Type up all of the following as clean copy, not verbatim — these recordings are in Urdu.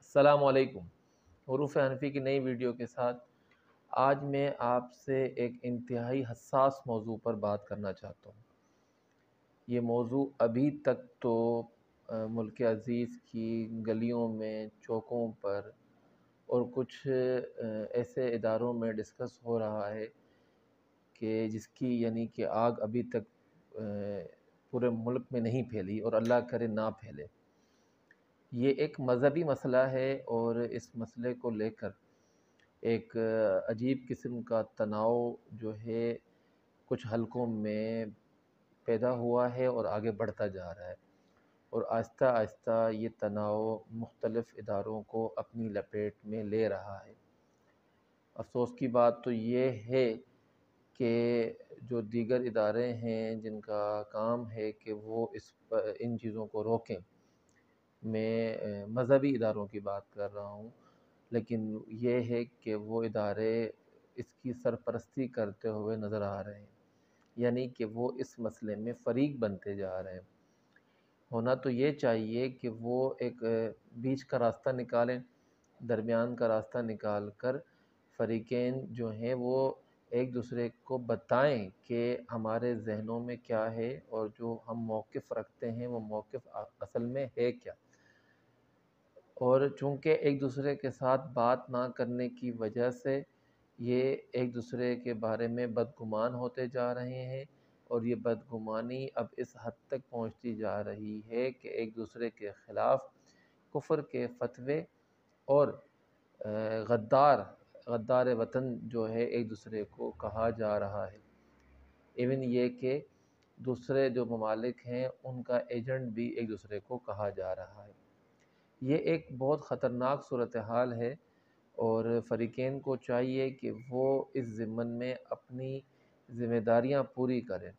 السلام علیکم۔ حروف حنفی کی نئی ویڈیو کے ساتھ آج میں آپ سے ایک انتہائی حساس موضوع پر بات کرنا چاہتا ہوں۔ یہ موضوع ابھی تک تو ملک عزیز کی گلیوں میں، چوکوں پر اور کچھ ایسے اداروں میں ڈسکس ہو رہا ہے کہ جس کی یعنی کہ آگ ابھی تک پورے ملک میں نہیں پھیلی اور اللہ کرے نہ پھیلے۔ یہ ایک مذہبی مسئلہ ہے اور اس مسئلے کو لے کر ایک عجیب قسم کا تناؤ جو ہے کچھ حلقوں میں پیدا ہوا ہے اور آگے بڑھتا جا رہا ہے، اور آہستہ آہستہ یہ تناؤ مختلف اداروں کو اپنی لپیٹ میں لے رہا ہے۔ افسوس کی بات تو یہ ہے کہ جو دیگر ادارے ہیں جن کا کام ہے کہ وہ ان چیزوں کو روکیں، میں مذہبی اداروں کی بات کر رہا ہوں، لیکن یہ ہے کہ وہ ادارے اس کی سرپرستی کرتے ہوئے نظر آ رہے ہیں، یعنی کہ وہ اس مسئلے میں فریق بنتے جا رہے ہیں۔ ہونا تو یہ چاہیے کہ وہ ایک بیچ کا راستہ نکالیں، درمیان کا راستہ نکال کر فریقین جو ہیں وہ ایک دوسرے کو بتائیں کہ ہمارے ذہنوں میں کیا ہے اور جو ہم موقف رکھتے ہیں وہ موقف اصل میں ہے کیا۔ اور چونکہ ایک دوسرے کے ساتھ بات نہ کرنے کی وجہ سے یہ ایک دوسرے کے بارے میں بدگمان ہوتے جا رہے ہیں، اور یہ بدگمانی اب اس حد تک پہنچتی جا رہی ہے کہ ایک دوسرے کے خلاف کفر کے فتوے اور غدار وطن جو ہے ایک دوسرے کو کہا جا رہا ہے۔ ایون یہ کہ دوسرے جو ممالک ہیں ان کا ایجنٹ بھی ایک دوسرے کو کہا جا رہا ہے۔ یہ ایک بہت خطرناک صورتحال ہے، اور فریقین کو چاہیے کہ وہ اس ضمن میں اپنی ذمہ داریاں پوری کریں۔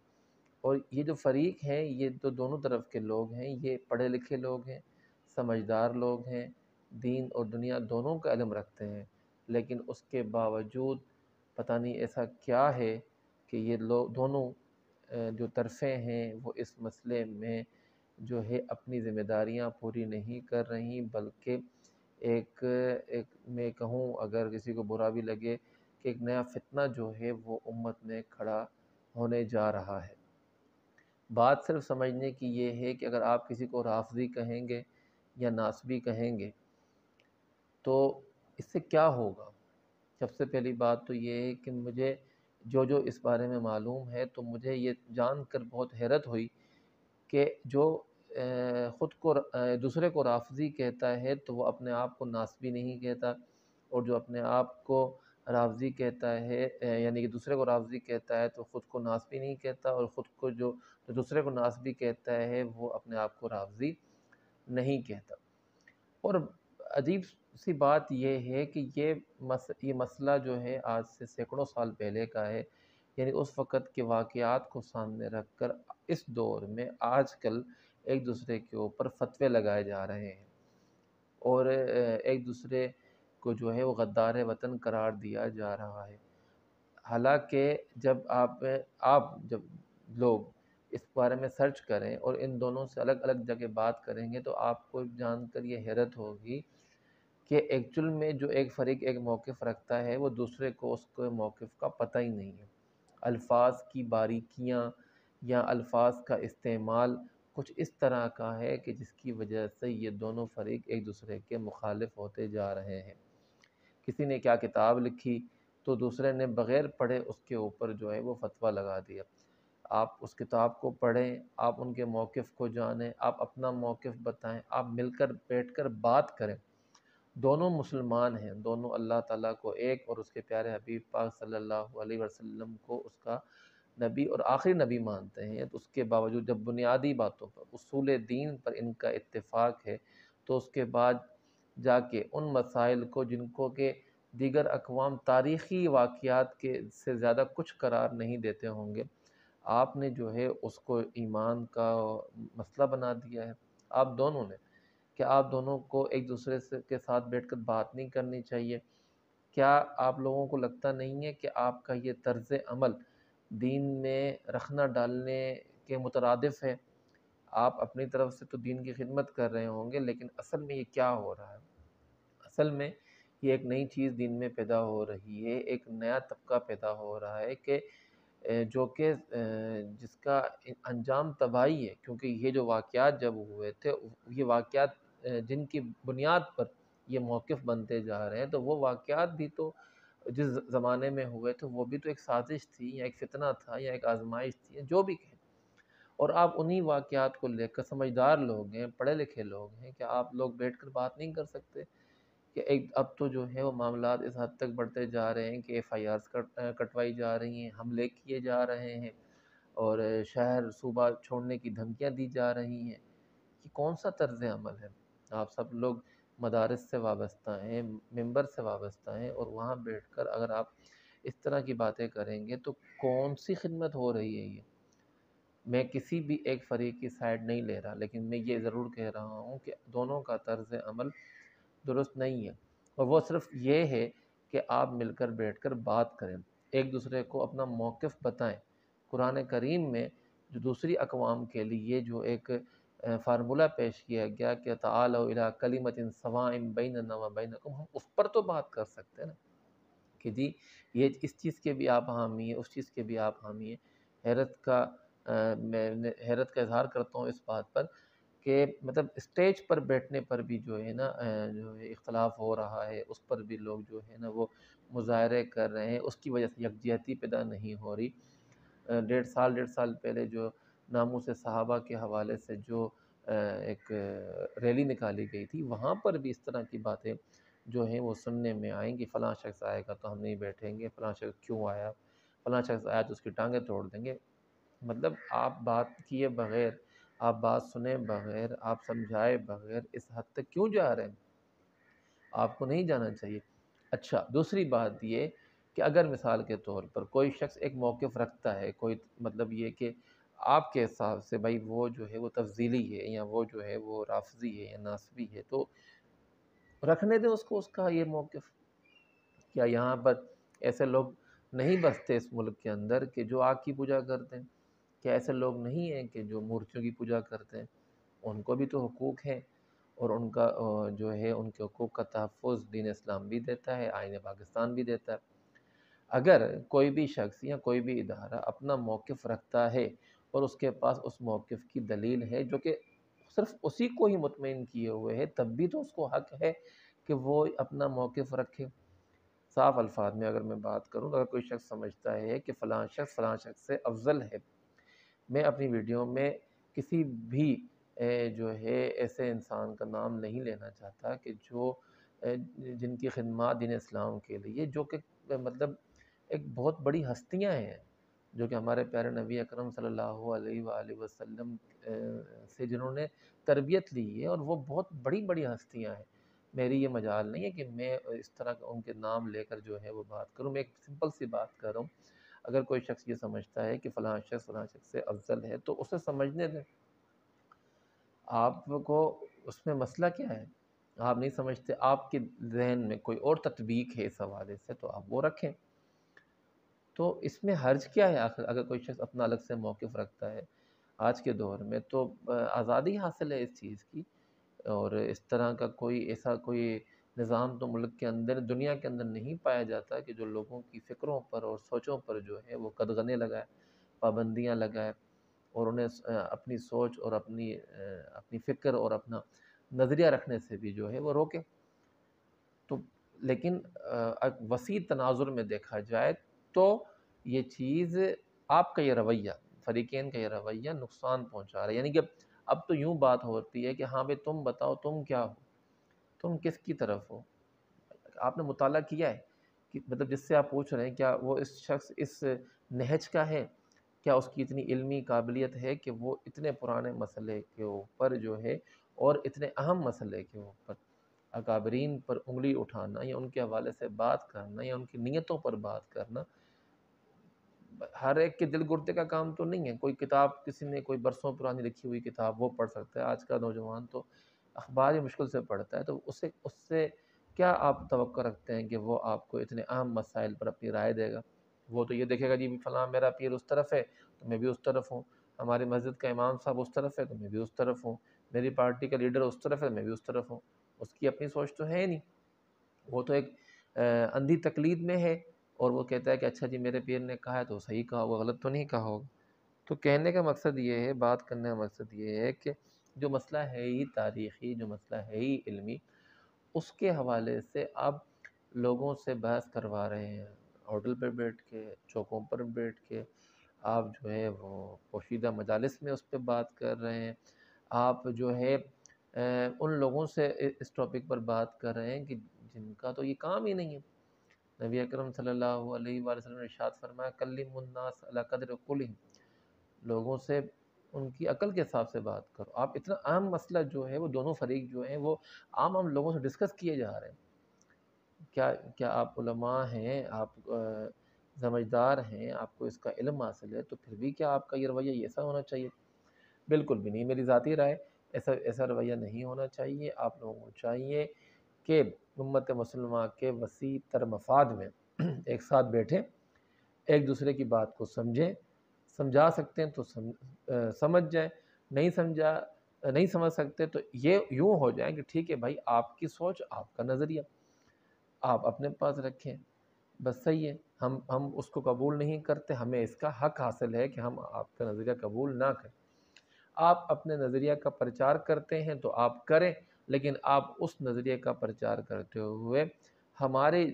اور یہ جو فریق ہیں یہ تو دونوں طرف کے لوگ ہیں، یہ پڑھے لکھے لوگ ہیں، سمجھدار لوگ ہیں، دین اور دنیا دونوں کا علم رکھتے ہیں، لیکن اس کے باوجود پتہ نہیں ایسا کیا ہے کہ یہ لوگ دونوں جو طرفیں ہیں وہ اس مسئلے میں جو ہے اپنی ذمہ داریاں پوری نہیں کر رہی، بلکہ ایک میں کہوں اگر کسی کو برا بھی لگے کہ ایک نیا فتنہ جو ہے وہ امت میں کھڑا ہونے جا رہا ہے۔ بات صرف سمجھنے کی یہ ہے کہ اگر آپ کسی کو رافضی کہیں گے یا ناسبی کہیں گے تو اس سے کیا ہوگا؟ سب سے پہلی بات تو یہ ہے کہ مجھے جو اس بارے میں معلوم ہے تو مجھے یہ جان کر بہت حیرت ہوئی کہ جو خود کو دوسرے کو رافضی کہتا ہے تو وہ اپنے آپ کو ناسبی نہیں کہتا، اور جو اپنے آپ کو رافضی کہتا ہے یعنی کہ دوسرے کو رافضی کہتا ہے تو خود کو ناسبی نہیں کہتا، اور خود کو جو دوسرے کو ناسبی کہتا ہے وہ اپنے آپ کو رافضی نہیں کہتا۔ اور عجیب سی بات یہ ہے کہ یہ مسئلہ جو ہے آج سے سینکڑوں سال پہلے کا ہے، یعنی اس وقت کے واقعات کو سامنے رکھ کر اس دور میں آج کل ایک دوسرے کے اوپر فتوے لگائے جا رہے ہیں، اور ایک دوسرے کو جو ہے وہ غدار وطن قرار دیا جا رہا ہے۔ حالانکہ جب جب لوگ اس بارے میں سرچ کریں اور ان دونوں سے الگ الگ جگہ بات کریں گے تو آپ کو جان کر یہ حیرت ہوگی کہ ایکچول میں جو ایک فریق ایک موقف رکھتا ہے وہ دوسرے کو اس کے موقف کا پتہ ہی نہیں ہے۔ الفاظ کی باریکیاں یا الفاظ کا استعمال کچھ اس طرح کا ہے کہ جس کی وجہ سے یہ دونوں فریق ایک دوسرے کے مخالف ہوتے جا رہے ہیں۔ کسی نے کیا کتاب لکھی تو دوسرے نے بغیر پڑھے اس کے اوپر جو ہے وہ فتویٰ لگا دیا۔ آپ اس کتاب کو پڑھیں، آپ ان کے موقف کو جانیں، آپ اپنا موقف بتائیں، آپ مل کر بیٹھ کر بات کریں۔ دونوں مسلمان ہیں، دونوں اللہ تعالیٰ کو ایک اور اس کے پیارے حبیب پاک صلی اللہ علیہ وسلم کو اس کا نبی اور آخری نبی مانتے ہیں، تو اس کے باوجود جب بنیادی باتوں پر اصول دین پر ان کا اتفاق ہے تو اس کے بعد جا کے ان مسائل کو جن کو کہ دیگر اقوام تاریخی واقعات کے سے زیادہ کچھ قرار نہیں دیتے ہوں گے، آپ نے جو ہے اس کو ایمان کا مسئلہ بنا دیا ہے۔ آپ دونوں نے کہ آپ دونوں کو ایک دوسرے کے ساتھ بیٹھ کر بات نہیں کرنی چاہیے؟ کیا آپ لوگوں کو لگتا نہیں ہے کہ آپ کا یہ طرز عمل دین میں رخنہ ڈالنے کے مترادف ہے؟ آپ اپنی طرف سے تو دین کی خدمت کر رہے ہوں گے، لیکن اصل میں یہ کیا ہو رہا ہے؟ اصل میں یہ ایک نئی چیز دین میں پیدا ہو رہی ہے، ایک نیا طبقہ پیدا ہو رہا ہے کہ جو کہ جس کا انجام تباہی ہے، کیونکہ یہ جو واقعات جب ہوئے تھے، یہ واقعات جن کی بنیاد پر یہ موقف بنتے جا رہے ہیں، تو وہ واقعات بھی تو جس زمانے میں ہوئے تھے وہ بھی تو ایک سازش تھی یا ایک فتنہ تھا یا ایک آزمائش تھی، جو بھی کہیں۔ اور آپ انہی واقعات کو لے کر سمجھدار لوگ ہیں، پڑھے لکھے لوگ ہیں، کہ آپ لوگ بیٹھ کر بات نہیں کر سکتے کہ اب تو جو ہے وہ معاملات اس حد تک بڑھتے جا رہے ہیں کہ ایف آئی آرز کٹوائی جا رہی ہیں، حملے کیے جا رہے ہیں، اور شہر صوبہ چھوڑنے کی دھمکیاں دی جا رہی ہیں۔ یہ کون سا طرز عمل ہے؟ آپ سب لوگ مدارس سے وابستہ ہیں، ممبر سے وابستہ ہیں، اور وہاں بیٹھ کر اگر آپ اس طرح کی باتیں کریں گے تو کون سی خدمت ہو رہی ہے یہ؟ میں کسی بھی ایک فریق کی سائڈ نہیں لے رہا، لیکن میں یہ ضرور کہہ رہا ہوں کہ دونوں کا طرز عمل درست نہیں ہے، اور وہ صرف یہ ہے کہ آپ مل کر بیٹھ کر بات کریں، ایک دوسرے کو اپنا موقف بتائیں۔ قرآن کریم میں جو دوسری اقوام کے لیے جو ایک فارمولہ پیش کیا گیا کہ تعالوا الی کلمۃ سواء بیننا و بینکم، ہم اس پر تو بات کر سکتے ہیں نا، کہ جی یہ اس چیز کے بھی آپ حامی ہیں، اس چیز کے بھی آپ حامی ہیں۔ میں حیرت کا اظہار کرتا ہوں اس بات پر کہ مطلب اسٹیج پر بیٹھنے پر بھی جو ہے نا جو ہے اختلاف ہو رہا ہے، اس پر بھی لوگ جو ہے نا وہ مظاہرے کر رہے ہیں، اس کی وجہ سے یکجہتی پیدا نہیں ہو رہی۔ ڈیڑھ سال پہلے جو ناموس صحابہ کے حوالے سے جو ایک ریلی نکالی گئی تھی، وہاں پر بھی اس طرح کی باتیں جو ہیں وہ سننے میں آئیں کہ فلاں شخص آئے گا تو ہم نہیں بیٹھیں گے، فلاں شخص کیوں آیا، فلاں شخص آیا تو اس کی ٹانگیں توڑ دیں گے۔ مطلب آپ بات کیے بغیر، آپ بات سنے بغیر، آپ سمجھائے بغیر اس حد تک کیوں جا رہے ہیں؟ آپ کو نہیں جانا چاہیے۔ اچھا، دوسری بات یہ کہ اگر مثال کے طور پر کوئی شخص ایک موقف رکھتا ہے، کوئی مطلب یہ کہ آپ کے حساب سے بھائی وہ جو ہے وہ تفضیلی ہے، یا وہ جو ہے وہ رافضی ہے یا ناصبی ہے، تو رکھنے دیں اس کو، اس کا یہ موقف۔ کیا یہاں پر ایسے لوگ نہیں بستے اس ملک کے اندر کہ جو آگ کی پوجا کرتے ہیں؟ کیا ایسے لوگ نہیں ہیں کہ جو مورتیوں کی پوجا کرتے ہیں؟ ان کو بھی تو حقوق ہیں، اور ان کا جو ہے ان کے حقوق کا تحفظ دین اسلام بھی دیتا ہے، آئین پاکستان بھی دیتا ہے۔ اگر کوئی بھی شخص یا کوئی بھی ادارہ اپنا موقف رکھتا ہے اور اس کے پاس اس موقف کی دلیل ہے جو کہ صرف اسی کو ہی مطمئن کیے ہوئے ہے، تب بھی تو اس کو حق ہے کہ وہ اپنا موقف رکھے۔ صاف الفاظ میں اگر میں بات کروں، اگر کوئی شخص سمجھتا ہے کہ فلاں شخص سے افضل ہے، میں اپنی ویڈیو میں کسی بھی جو ہے ایسے انسان کا نام نہیں لینا چاہتا کہ جو جن کی خدمات دین اسلام کے لیے، جو کہ مطلب ایک بہت بڑی ہستیاں ہیں، جو کہ ہمارے پیارے نبی اکرم صلی اللہ علیہ وآلہ وسلم سے جنہوں نے تربیت لی ہے، اور وہ بہت بڑی بڑی ہستیاں ہیں۔ میری یہ مجال نہیں ہے کہ میں اس طرح ان کے نام لے کر جو ہے وہ بات کروں، میں ایک سمپل سی بات کر رہا ہوں۔ اگر کوئی شخص یہ سمجھتا ہے کہ فلاں شخص سے افضل ہے، تو اسے سمجھنے دیں۔ آپ کو اس میں مسئلہ کیا ہے؟ آپ نہیں سمجھتے، آپ کے ذہن میں کوئی اور تطبیق ہے اس حوالے سے، تو آپ وہ رکھیں۔ تو اس میں حرج کیا ہے آخر؟ اگر کوئی شخص اپنا الگ سے موقف رکھتا ہے آج کے دور میں، تو آزادی حاصل ہے اس چیز کی، اور اس طرح کا کوئی نظام تو ملک کے اندر، دنیا کے اندر نہیں پایا جاتا کہ جو لوگوں کی فکروں پر اور سوچوں پر جو ہے وہ قدغنیں لگائے، پابندیاں لگائے، اور انہیں اپنی سوچ اور اپنی فکر اور اپنا نظریہ رکھنے سے بھی جو ہے وہ روکے۔ تو لیکن وسیع تناظر میں دیکھا جائے تو یہ چیز، آپ کا یہ رویہ، فریقین کا یہ رویہ نقصان پہنچا رہا ہے۔ یعنی کہ اب تو یوں بات ہوتی ہے کہ ہاں بھئی تم بتاؤ تم کیا ہو، تم کس کی طرف ہو؟ آپ نے مطالعہ کیا ہے کہ مطلب جس سے آپ پوچھ رہے ہیں کیا وہ اس شخص اس نہج کا ہے؟ کیا اس کی اتنی علمی قابلیت ہے کہ وہ اتنے پرانے مسئلے کے اوپر جو ہے، اور اتنے اہم مسئلے کے اوپر اکابرین پر انگلی اٹھانا، یا ان کے حوالے سے بات کرنا، یا ان کی نیتوں پر بات کرنا، ہر ایک کے دل گردے کا کام تو نہیں ہے۔ کوئی کتاب کسی نے کوئی برسوں پرانی لکھی ہوئی کتاب وہ پڑھ سکتا ہے، آج کا نوجوان تو اخبار ہی مشکل سے پڑھتا ہے، تو اس سے کیا آپ توقع رکھتے ہیں کہ وہ آپ کو اتنے اہم مسائل پر اپنی رائے دے گا؟ وہ تو یہ دیکھے گا جی فلاں میرا پیر اس طرف ہے تو میں بھی اس طرف ہوں، ہماری مسجد کا امام صاحب اس طرف ہے تو میں بھی اس طرف ہوں، میری پارٹی کا لیڈر اس طرف ہے میں بھی اس طرف ہوں۔ اس کی اپنی سوچ تو ہے نہیں۔ وہ تو ایک اندھی تقلید میں ہے، اور وہ کہتا ہے کہ اچھا جی میرے پیر نے کہا ہے تو صحیح کہا ہوگا، غلط تو نہیں کہا ہوگا۔ تو کہنے کا مقصد یہ ہے، بات کرنے کا مقصد یہ ہے کہ جو مسئلہ ہے ہی تاریخی، جو مسئلہ ہے ہی علمی، اس کے حوالے سے آپ لوگوں سے بحث کروا رہے ہیں، ہوٹل پر بیٹھ کے، چوکوں پر بیٹھ کے، آپ جو ہے وہ پوشیدہ مجالس میں اس پہ بات کر رہے ہیں، آپ جو ہے ان لوگوں سے اس ٹاپک پر بات کر رہے ہیں کہ جن کا تو یہ کام ہی نہیں ہے۔ نبی اکرم صلی اللہ علیہ وآلہ وسلم نے ارشاد فرمایا کلموا الناس علی قدر عقولہم، لوگوں سے ان کی عقل کے حساب سے بات کرو۔ آپ اتنا عام مسئلہ جو ہے وہ دونوں فریق جو ہیں وہ عام لوگوں سے ڈسکس کیے جا رہے ہیں۔ کیا آپ علماء ہیں، آپ سمجھدار ہیں، آپ کو اس کا علم حاصل ہے، تو پھر بھی کیا آپ کا یہ رویہ ایسا ہونا چاہیے؟ بالکل بھی نہیں، میری ذاتی رائے، ایسا رویہ نہیں ہونا چاہیے۔ آپ لوگوں کو چاہیے کہ امت مسلمہ کے وسیع تر مفاد میں ایک ساتھ بیٹھیں، ایک دوسرے کی بات کو سمجھا سکتے ہیں تو سمجھ جائیں، نہیں سمجھ سکتے تو یہ یوں ہو جائیں کہ ٹھیک ہے بھائی، آپ کی سوچ، آپ کا نظریہ آپ اپنے پاس رکھیں، بس صحیح ہے۔ ہم اس کو قبول نہیں کرتے، ہمیں اس کا حق حاصل ہے کہ ہم آپ کا نظریہ قبول نہ کریں۔ آپ اپنے نظریہ کا پرچار کرتے ہیں تو آپ کریں، لیکن آپ اس نظریے کا پرچار کرتے ہوئے ہمارے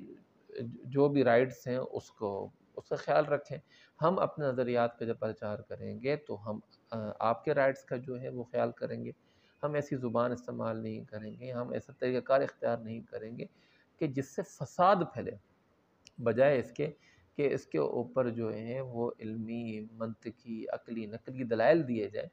جو بھی رائٹس ہیں اس کا خیال رکھیں۔ ہم اپنے نظریات کا جب پرچار کریں گے تو ہم آپ کے رائٹس کا جو ہے وہ خیال کریں گے۔ ہم ایسی زبان استعمال نہیں کریں گے، ہم ایسا طریقہ کار اختیار نہیں کریں گے کہ جس سے فساد پھیلے، بجائے اس کے کہ اس کے اوپر جو ہیں وہ علمی، منطقی، عقلی، نقلی دلائل دیے جائیں،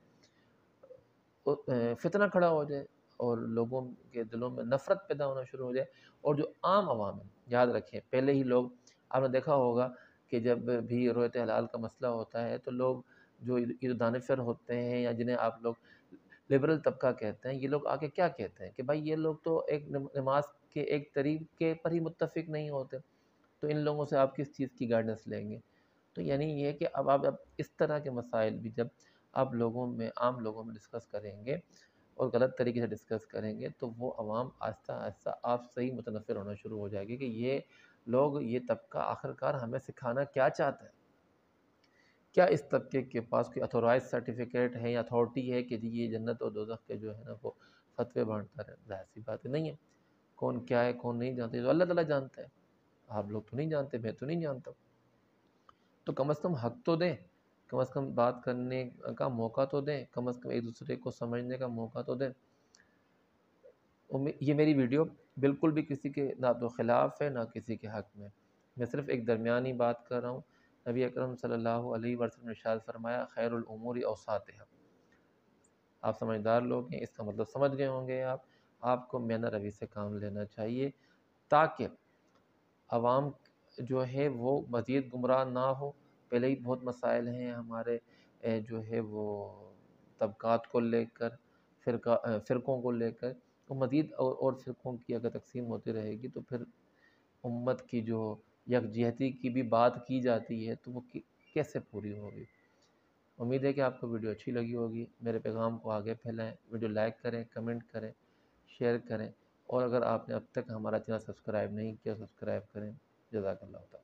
فتنہ کھڑا ہو جائے اور لوگوں کے دلوں میں نفرت پیدا ہونا شروع ہو جائے۔ اور جو عام عوام ہے، یاد رکھیں، پہلے ہی لوگ، آپ نے دیکھا ہوگا کہ جب بھی رویت حلال کا مسئلہ ہوتا ہے تو لوگ جو یہ دانشور ہوتے ہیں یا جنہیں آپ لوگ لبرل طبقہ کہتے ہیں، یہ لوگ آ کے کیا کہتے ہیں کہ بھائی یہ لوگ تو ایک نماز کے ایک طریقے پر ہی متفق نہیں ہوتے، تو ان لوگوں سے آپ کس چیز کی گائیڈنس لیں گے؟ تو یعنی یہ ہے کہ اب اس طرح کے مسائل بھی جب آپ عام لوگوں میں ڈسکس کریں گے اور غلط طریقے سے ڈسکس کریں گے تو وہ عوام آہستہ آہستہ آپ سے ہی متنفر ہونا شروع ہو جائے گی کہ یہ طبقہ آخرکار ہمیں سکھانا کیا چاہتا ہے؟ کیا اس طبقے کے پاس کوئی اتھورائز سرٹیفکیٹ ہے یا اتھارٹی ہے کہ یہ جنت اور دوزخ کے جو ہے نا وہ فتوے بانٹتا رہے؟ ظاہر سی بات نہیں ہے۔ کون کیا ہے، کون نہیں جانتے، تو اللہ تعالیٰ جانتا ہے، آپ لوگ تو نہیں جانتے، میں تو نہیں جانتا۔ تو کم از کم حق تو دیں، کم از کم بات کرنے کا موقع تو دیں، کم از کم ایک دوسرے کو سمجھنے کا موقع تو دیں۔ یہ میری ویڈیو بالکل بھی کسی کے نہ تو خلاف ہے نہ کسی کے حق میں صرف ایک درمیانی بات کر رہا ہوں۔ نبی اکرم صلی اللہ علیہ وسلم نے ارشاد فرمایا خیر الامور اوساطها۔ آپ سمجھدار لوگ ہیں، اس کا مطلب سمجھ گئے ہوں گے۔ آپ کو میانہ روی سے کام لینا چاہیے تاکہ عوام جو ہے وہ مزید گمراہ نہ ہو۔ پہلے ہی بہت مسائل ہیں ہمارے جو ہے وہ طبقات کو لے کر، فرقوں کو لے کر، تو مزید اور فرقوں کی اگر تقسیم ہوتی رہے گی تو پھر امت کی جو یکجہتی کی بھی بات کی جاتی ہے تو وہ کیسے پوری ہوگی؟ امید ہے کہ آپ کو ویڈیو اچھی لگی ہوگی۔ میرے پیغام کو آگے پھیلائیں، ویڈیو لائک کریں، کمنٹ کریں، شیئر کریں، اور اگر آپ نے اب تک ہمارا چینل سبسکرائب نہیں کیا، سبسکرائب کریں۔ جزاک اللہ تعالیٰ۔